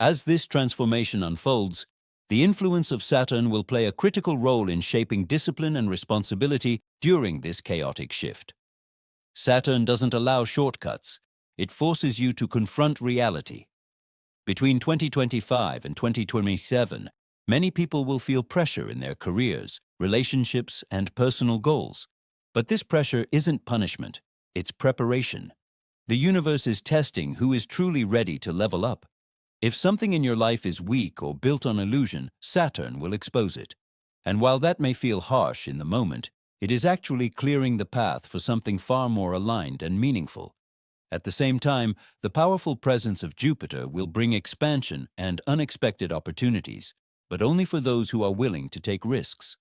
As this transformation unfolds, the influence of Saturn will play a critical role in shaping discipline and responsibility during this chaotic shift. Saturn doesn't allow shortcuts. It forces you to confront reality. Between 2025 and 2027, many people will feel pressure in their careers, relationships, and personal goals. But this pressure isn't punishment, it's preparation. The universe is testing who is truly ready to level up. If something in your life is weak or built on illusion, Saturn will expose it. And while that may feel harsh in the moment, it is actually clearing the path for something far more aligned and meaningful. At the same time, the powerful presence of Jupiter will bring expansion and unexpected opportunities, but only for those who are willing to take risks.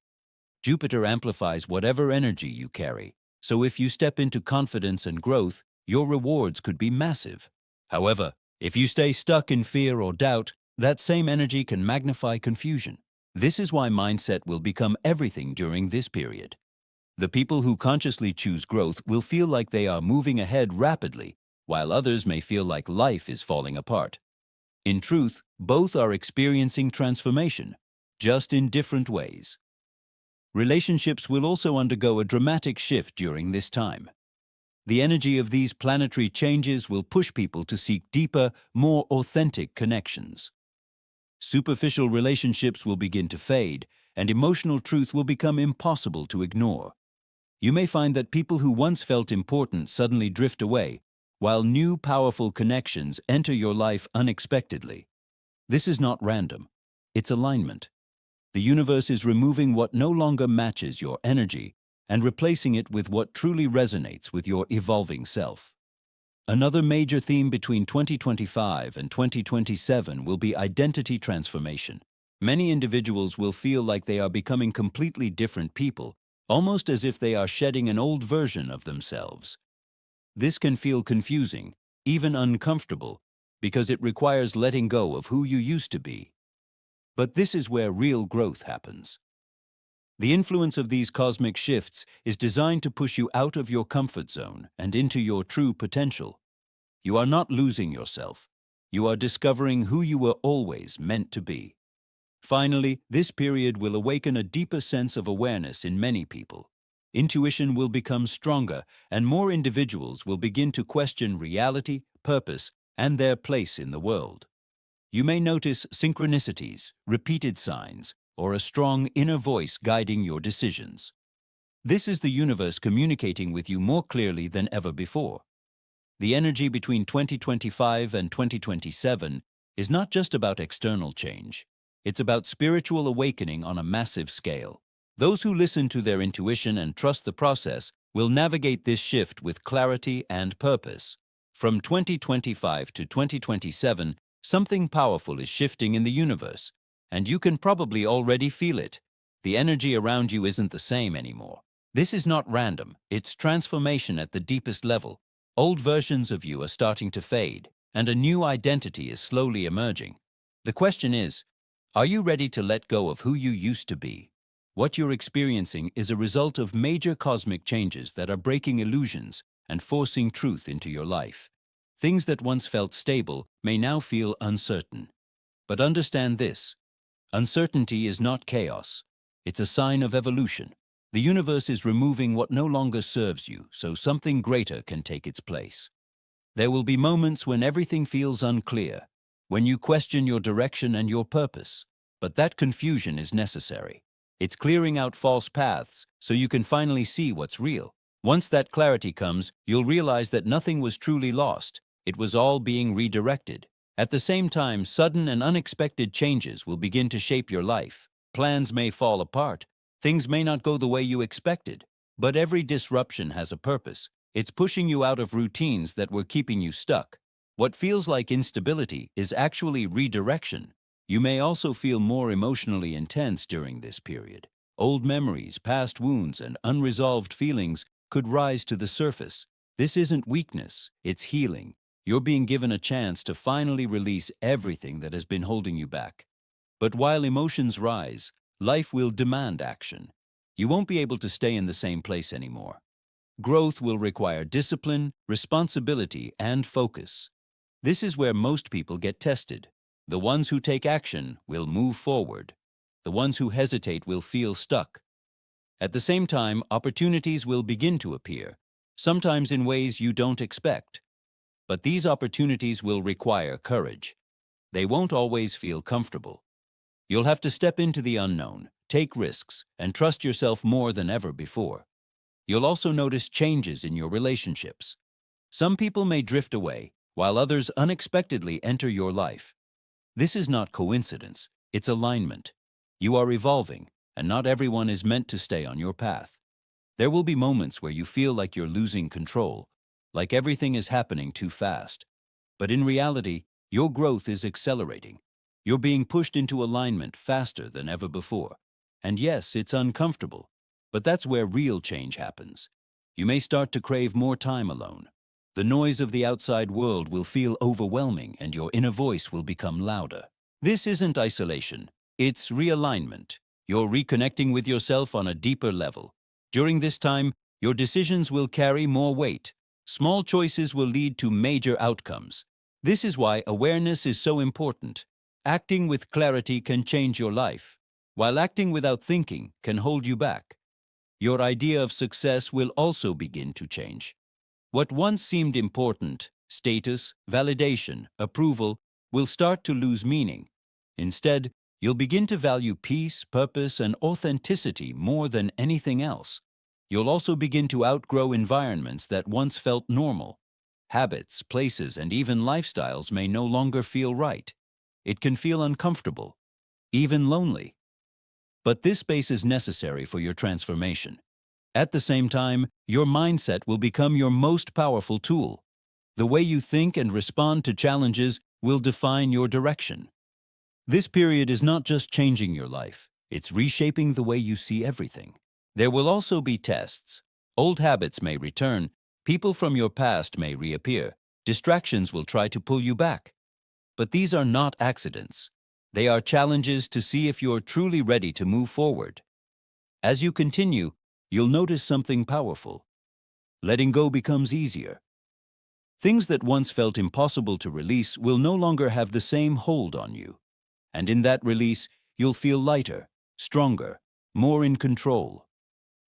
Jupiter amplifies whatever energy you carry, so if you step into confidence and growth, your rewards could be massive. However, if you stay stuck in fear or doubt, that same energy can magnify confusion. This is why mindset will become everything during this period. The people who consciously choose growth will feel like they are moving ahead rapidly, while others may feel like life is falling apart. In truth, both are experiencing transformation, just in different ways. Relationships will also undergo a dramatic shift during this time. The energy of these planetary changes will push people to seek deeper, more authentic connections. Superficial relationships will begin to fade, and emotional truth will become impossible to ignore. You may find that people who once felt important suddenly drift away, while new powerful connections enter your life unexpectedly. This is not random. It's alignment. The universe is removing what no longer matches your energy and replacing it with what truly resonates with your evolving self. Another major theme between 2025 and 2027 will be identity transformation. Many individuals will feel like they are becoming completely different people, almost as if they are shedding an old version of themselves. This can feel confusing, even uncomfortable, because it requires letting go of who you used to be. But this is where real growth happens. The influence of these cosmic shifts is designed to push you out of your comfort zone and into your true potential. You are not losing yourself. You are discovering who you were always meant to be. Finally, this period will awaken a deeper sense of awareness in many people. Intuition will become stronger, and more individuals will begin to question reality, purpose, and their place in the world. You may notice synchronicities, repeated signs, or a strong inner voice guiding your decisions. This is the universe communicating with you more clearly than ever before. The energy between 2025 and 2027 is not just about external change. It's about spiritual awakening on a massive scale. Those who listen to their intuition and trust the process will navigate this shift with clarity and purpose. From 2025 to 2027, something powerful is shifting in the universe, and you can probably already feel it. The energy around you isn't the same anymore. This is not random, it's transformation at the deepest level. Old versions of you are starting to fade, and a new identity is slowly emerging. The question is, are you ready to let go of who you used to be? What you're experiencing is a result of major cosmic changes that are breaking illusions and forcing truth into your life. Things that once felt stable may now feel uncertain. But understand this: uncertainty is not chaos. It's a sign of evolution. The universe is removing what no longer serves you, so something greater can take its place. There will be moments when everything feels unclear, when you question your direction and your purpose. But that confusion is necessary. It's clearing out false paths so you can finally see what's real. Once that clarity comes, you'll realize that nothing was truly lost. It was all being redirected. At the same time, sudden and unexpected changes will begin to shape your life. Plans may fall apart. Things may not go the way you expected. But every disruption has a purpose. It's pushing you out of routines that were keeping you stuck. What feels like instability is actually redirection. You may also feel more emotionally intense during this period. Old memories, past wounds, and unresolved feelings could rise to the surface. This isn't weakness, it's healing. You're being given a chance to finally release everything that has been holding you back. But while emotions rise, life will demand action. You won't be able to stay in the same place anymore. Growth will require discipline, responsibility, and focus. This is where most people get tested. The ones who take action will move forward. The ones who hesitate will feel stuck. At the same time, opportunities will begin to appear, sometimes in ways you don't expect. But these opportunities will require courage. They won't always feel comfortable. You'll have to step into the unknown, take risks, and trust yourself more than ever before. You'll also notice changes in your relationships. Some people may drift away, while others unexpectedly enter your life. This is not coincidence, it's alignment. You are evolving, and not everyone is meant to stay on your path. There will be moments where you feel like you're losing control, like everything is happening too fast. But in reality, your growth is accelerating. You're being pushed into alignment faster than ever before. And yes, it's uncomfortable, but that's where real change happens. You may start to crave more time alone. The noise of the outside world will feel overwhelming and your inner voice will become louder. This isn't isolation, it's realignment. You're reconnecting with yourself on a deeper level. During this time, your decisions will carry more weight. Small choices will lead to major outcomes. This is why awareness is so important. Acting with clarity can change your life, while acting without thinking can hold you back. Your idea of success will also begin to change. What once seemed important, status, validation, approval, will start to lose meaning. Instead, you'll begin to value peace, purpose, and authenticity more than anything else. You'll also begin to outgrow environments that once felt normal. Habits, places, and even lifestyles may no longer feel right. It can feel uncomfortable, even lonely. But this space is necessary for your transformation. At the same time, your mindset will become your most powerful tool. The way you think and respond to challenges will define your direction. This period is not just changing your life, it's reshaping the way you see everything. There will also be tests. Old habits may return, people from your past may reappear, distractions will try to pull you back. But these are not accidents. They are challenges to see if you're truly ready to move forward. As you continue, you'll notice something powerful. Letting go becomes easier. Things that once felt impossible to release will no longer have the same hold on you. And in that release, you'll feel lighter, stronger, more in control.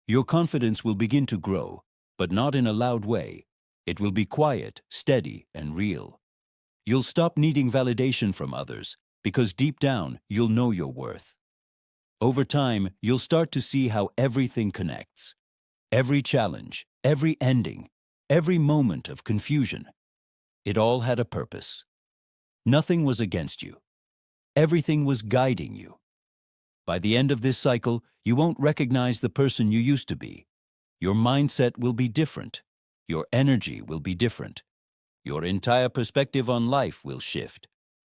Your confidence will begin to grow, but not in a loud way. It will be quiet, steady, and real. You'll stop needing validation from others, because deep down, you'll know your worth. Over time, you'll start to see how everything connects. Every challenge, every ending, every moment of confusion. It all had a purpose. Nothing was against you. Everything was guiding you. By the end of this cycle, you won't recognize the person you used to be. Your mindset will be different. Your energy will be different. Your entire perspective on life will shift.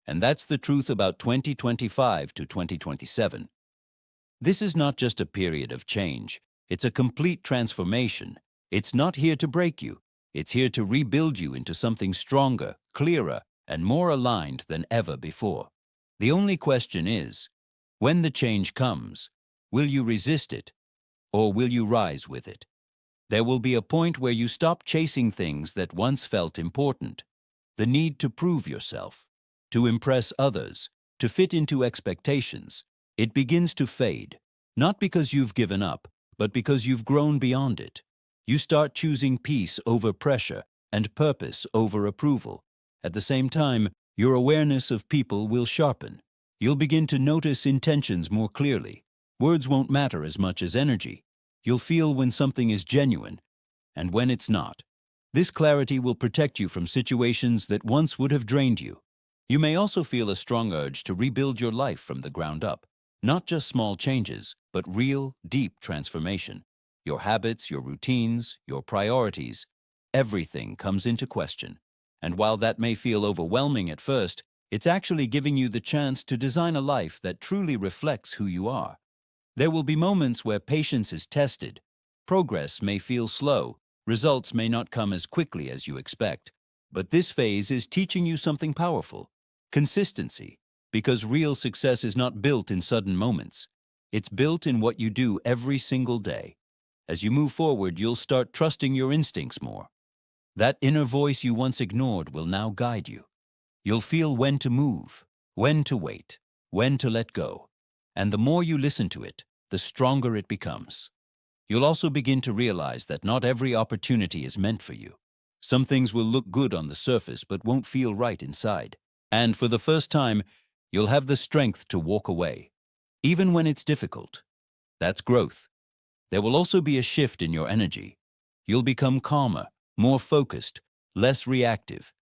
And that's the truth about 2025 to 2027. This is not just a period of change. It's a complete transformation. It's not here to break you. It's here to rebuild you into something stronger, clearer, and more aligned than ever before. The only question is, when the change comes, will you resist it, or will you rise with it? There will be a point where you stop chasing things that once felt important. The need to prove yourself, to impress others, to fit into expectations. It begins to fade, not because you've given up, but because you've grown beyond it. You start choosing peace over pressure and purpose over approval. At the same time, your awareness of people will sharpen. You'll begin to notice intentions more clearly. Words won't matter as much as energy. You'll feel when something is genuine and when it's not. This clarity will protect you from situations that once would have drained you. You may also feel a strong urge to rebuild your life from the ground up. Not just small changes, but real, deep transformation. Your habits, your routines, your priorities, everything comes into question. And while that may feel overwhelming at first, it's actually giving you the chance to design a life that truly reflects who you are. There will be moments where patience is tested. Progress may feel slow. Results may not come as quickly as you expect. But this phase is teaching you something powerful. Consistency. Because real success is not built in sudden moments. It's built in what you do every single day. As you move forward, you'll start trusting your instincts more. That inner voice you once ignored will now guide you. You'll feel when to move, when to wait, when to let go. And the more you listen to it, the stronger it becomes. You'll also begin to realize that not every opportunity is meant for you. Some things will look good on the surface but won't feel right inside. And for the first time, you'll have the strength to walk away, even when it's difficult. That's growth. There will also be a shift in your energy. You'll become calmer, more focused, less reactive.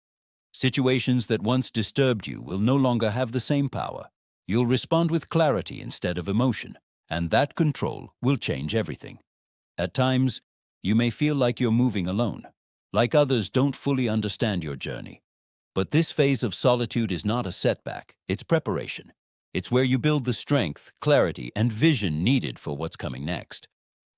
Situations that once disturbed you will no longer have the same power. You'll respond with clarity instead of emotion, and that control will change everything. At times, you may feel like you're moving alone, like others don't fully understand your journey. But this phase of solitude is not a setback, it's preparation. It's where you build the strength, clarity, and vision needed for what's coming next.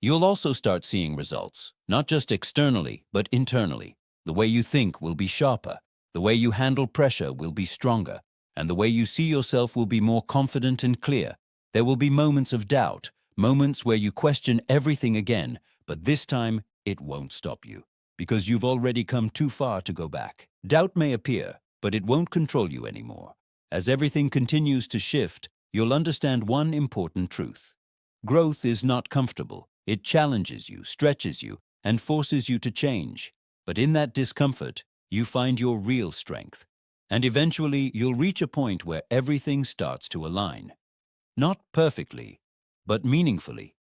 You'll also start seeing results, not just externally, but internally. The way you think will be sharper, the way you handle pressure will be stronger, and the way you see yourself will be more confident and clear. There will be moments of doubt, moments where you question everything again, but this time it won't stop you, because you've already come too far to go back. Doubt may appear, but it won't control you anymore. As everything continues to shift, you'll understand one important truth. Growth is not comfortable. It challenges you, stretches you, and forces you to change. But in that discomfort, you find your real strength. And eventually, you'll reach a point where everything starts to align. Not perfectly, but meaningfully.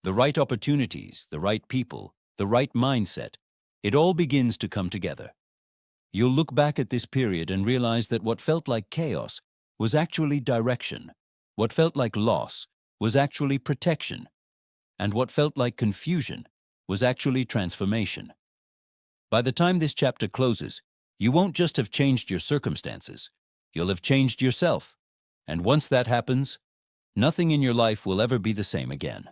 The right opportunities, the right people, the right mindset, it all begins to come together. You'll look back at this period and realize that what felt like chaos was actually direction. What felt like loss was actually protection. And what felt like confusion was actually transformation. By the time this chapter closes, you won't just have changed your circumstances, you'll have changed yourself. And once that happens, nothing in your life will ever be the same again.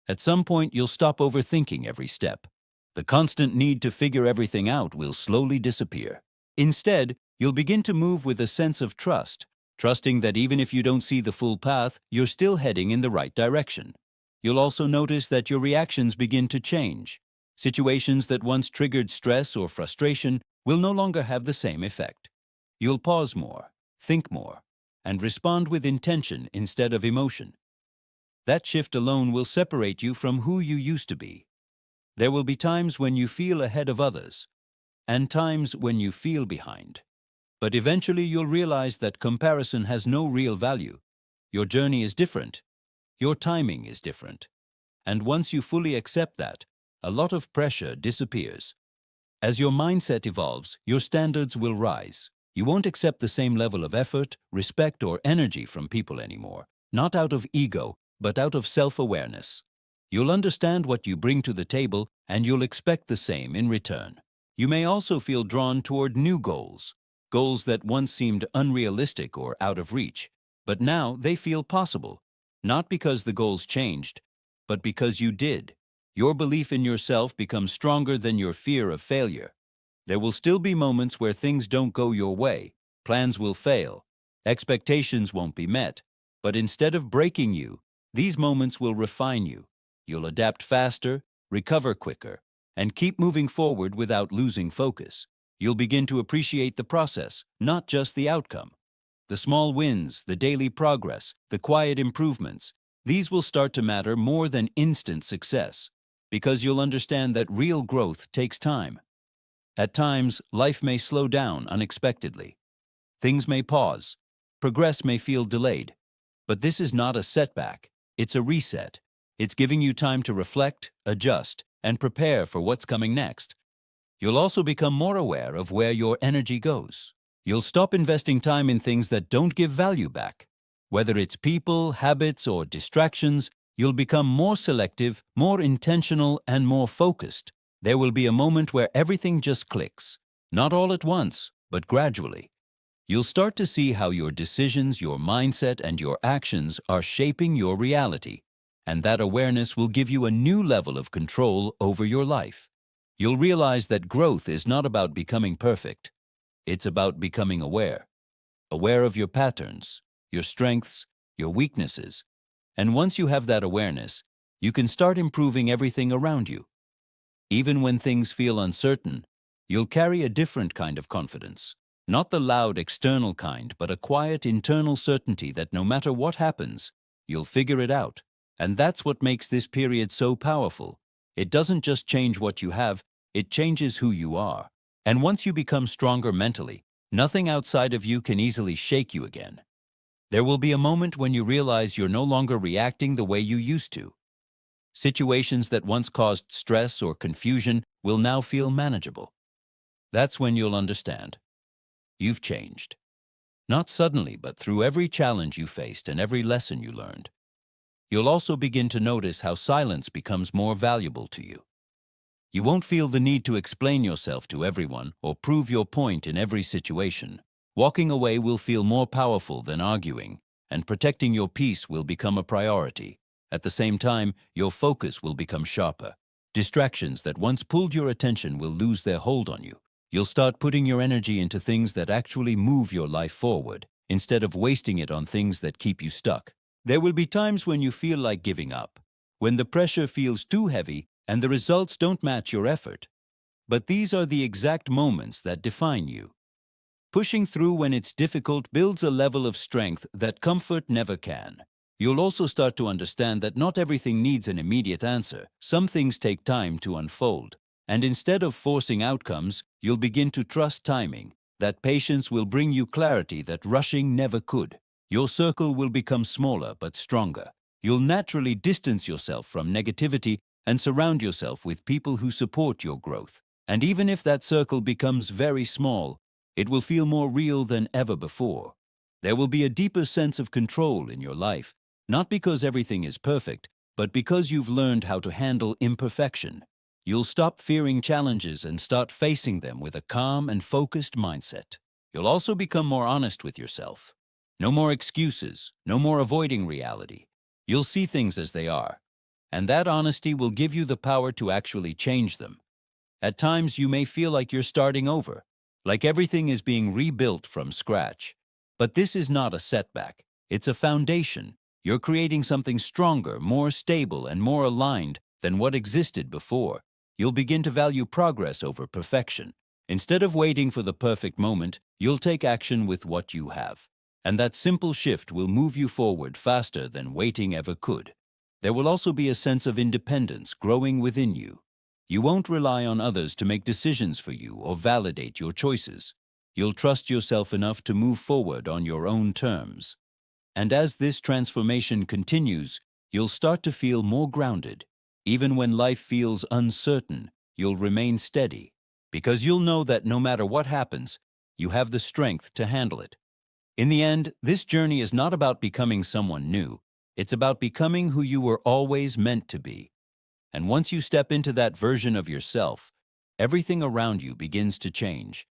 At some point, you'll stop overthinking every step. The constant need to figure everything out will slowly disappear. Instead, you'll begin to move with a sense of trust, trusting that even if you don't see the full path, you're still heading in the right direction. You'll also notice that your reactions begin to change. Situations that once triggered stress or frustration will no longer have the same effect. You'll pause more, think more, and respond with intention instead of emotion. That shift alone will separate you from who you used to be. There will be times when you feel ahead of others, and times when you feel behind. But eventually you'll realize that comparison has no real value. Your journey is different. Your timing is different. And once you fully accept that, a lot of pressure disappears. As your mindset evolves, your standards will rise. You won't accept the same level of effort, respect, or energy from people anymore, not out of ego, but out of self-awareness. You'll understand what you bring to the table, and you'll expect the same in return. You may also feel drawn toward new goals, goals that once seemed unrealistic or out of reach, but now they feel possible, not because the goals changed, but because you did. Your belief in yourself becomes stronger than your fear of failure. There will still be moments where things don't go your way, plans will fail, expectations won't be met, but instead of breaking you, these moments will refine you. You'll adapt faster, recover quicker, and keep moving forward without losing focus. You'll begin to appreciate the process, not just the outcome. The small wins, the daily progress, the quiet improvements, these will start to matter more than instant success, because you'll understand that real growth takes time. At times, life may slow down unexpectedly. Things may pause. Progress may feel delayed. But this is not a setback. It's a reset. It's giving you time to reflect, adjust, and prepare for what's coming next. You'll also become more aware of where your energy goes. You'll stop investing time in things that don't give value back. Whether it's people, habits, or distractions, you'll become more selective, more intentional, and more focused. There will be a moment where everything just clicks. Not all at once, but gradually. You'll start to see how your decisions, your mindset, and your actions are shaping your reality. And that awareness will give you a new level of control over your life. You'll realize that growth is not about becoming perfect. It's about becoming aware. Aware of your patterns, your strengths, your weaknesses. And once you have that awareness, you can start improving everything around you. Even when things feel uncertain, you'll carry a different kind of confidence. Not the loud external kind, but a quiet internal certainty that no matter what happens, you'll figure it out. And that's what makes this period so powerful. It doesn't just change what you have, it changes who you are. And once you become stronger mentally, nothing outside of you can easily shake you again. There will be a moment when you realize you're no longer reacting the way you used to. Situations that once caused stress or confusion will now feel manageable. That's when you'll understand. You've changed. Not suddenly, but through every challenge you faced and every lesson you learned. You'll also begin to notice how silence becomes more valuable to you. You won't feel the need to explain yourself to everyone or prove your point in every situation. Walking away will feel more powerful than arguing, and protecting your peace will become a priority. At the same time, your focus will become sharper. Distractions that once pulled your attention will lose their hold on you. You'll start putting your energy into things that actually move your life forward, instead of wasting it on things that keep you stuck. There will be times when you feel like giving up, when the pressure feels too heavy and the results don't match your effort. But these are the exact moments that define you. Pushing through when it's difficult builds a level of strength that comfort never can. You'll also start to understand that not everything needs an immediate answer. Some things take time to unfold. And instead of forcing outcomes, you'll begin to trust timing. That patience will bring you clarity that rushing never could. Your circle will become smaller but stronger. You'll naturally distance yourself from negativity and surround yourself with people who support your growth. And even if that circle becomes very small, it will feel more real than ever before. There will be a deeper sense of control in your life, not because everything is perfect, but because you've learned how to handle imperfection. You'll stop fearing challenges and start facing them with a calm and focused mindset. You'll also become more honest with yourself. No more excuses, no more avoiding reality. You'll see things as they are, and that honesty will give you the power to actually change them. At times you may feel like you're starting over, like everything is being rebuilt from scratch. But this is not a setback, it's a foundation. You're creating something stronger, more stable, and more aligned than what existed before. You'll begin to value progress over perfection. Instead of waiting for the perfect moment, you'll take action with what you have. And that simple shift will move you forward faster than waiting ever could. There will also be a sense of independence growing within you. You won't rely on others to make decisions for you or validate your choices. You'll trust yourself enough to move forward on your own terms. And as this transformation continues, you'll start to feel more grounded. Even when life feels uncertain, you'll remain steady, because you'll know that no matter what happens, you have the strength to handle it. In the end, this journey is not about becoming someone new. It's about becoming who you were always meant to be. And once you step into that version of yourself, everything around you begins to change.